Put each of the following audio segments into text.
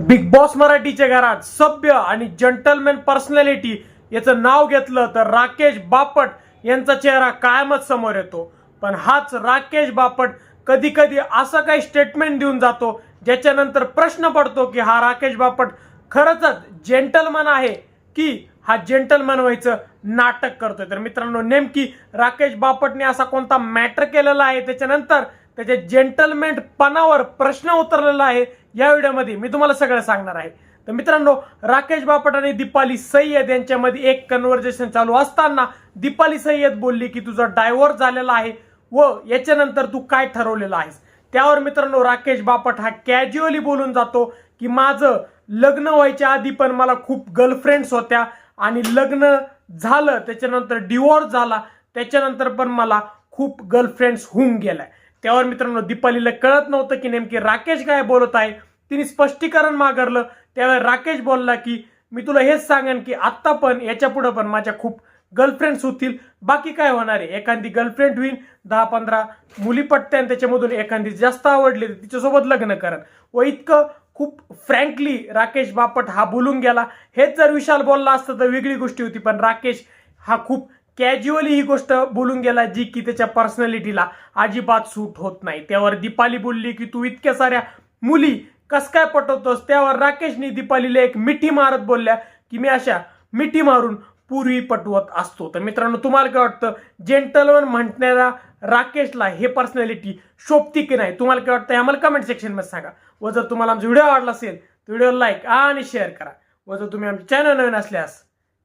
Big boss मराठीच्या घरात सभ्य आणि जंटलमॅन पर्सनॅलिटी याचं नाव घेतलं तर राकेश बापट यांचा चेहरा कायमच समोर येतो। पण हाच राकेश बापट कधी कधी असं काही स्टेटमेंट देऊन जातो ज्याच्यानंतर प्रश्न पडतो की हा राकेश बापट खरंच जेंटलमॅन आहे की हा जेंटलमॅन व्हायचं नाटक करतोय। तर मित्रांनो, नेमकी राकेश बापटने असा कोणता मॅटर केलेला आहे त्याच्यानंतर त्याच्या जेंटलमॅन पणावर प्रश्न उतरलेला आहे या व्हिडिओमध्ये मी तुम्हाला सगळं सांगणार आहे। तर मित्रांनो, राकेश बापट आणि दीपाली सय्यद यांच्यामध्ये एक कन्व्हर्सेशन चालू असताना दीपाली सय्यद बोलली की तुझा डायव्होर्स झालेला आहे व याच्यानंतर तू काय ठरवलेलं आहेस। त्यावर मित्रांनो राकेश बापट हा कॅज्युअली बोलून जातो की माझं लग्न व्हायच्या आधी पण मला खूप गर्लफ्रेंड्स होत्या आणि लग्न झालं त्याच्यानंतर डिवोर्स झाला त्याच्यानंतर पण मला खूप गर्लफ्रेंड्स होऊन गेल्या। त्यावर मित्रांनो दीपालीला कळत नव्हतं की नेमके राकेश काय बोलत आहे। तिने स्पष्टीकरण मागवलं। त्यावेळी राकेश बोलला की मी तुला हेच सांगेन की आत्ता पण याच्या पुढे पण माझ्या खूप गर्लफ्रेंड्स होतील, बाकी काय होणार आहे, एखादी गर्लफ्रेंड होईल, 10-15 मुली पटत्यान त्याच्यामधून एखादी जास्त आवडली तर तिच्यासोबत लग्न करन व इतकं खूप फ्रँकली राकेश बापट हा बोलून गेला। हेच जर विशाल बोलला असतं तर वेगळी गोष्टी होती, पण राकेश हा खूप कॅज्युअली ही गोष्ट बोलून गेला जी की त्याच्या पर्सनॅलिटीला अजिबात सूट होत नाही। त्यावर दीपाली बोलली की तू इतक्या साऱ्या मुली कस काय पटवतोस। त्यावर राकेशने दीपालीला एक मिठी मारत बोलल्या की मी अशा मिठी मारून पूर्वी पटवत असतो। तर मित्रांनो, तुम्हाला काय वाटतं, जेंटलमॅन म्हणणाऱ्या राकेशला हे पर्सनॅलिटी शोभती की नाही? तुम्हाला काय वाटतं आम्हाला कमेंट सेक्शन मध्ये सांगा। व जर तुम्हाला आमचा व्हिडिओ आवडला असेल तर व्हिडिओ लाईक आणि शेअर करा व जर तुम्ही आमच्या चॅनल नवीन असल्यास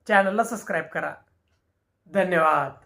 चॅनलला सबस्क्राईब करा। धन्यवाद।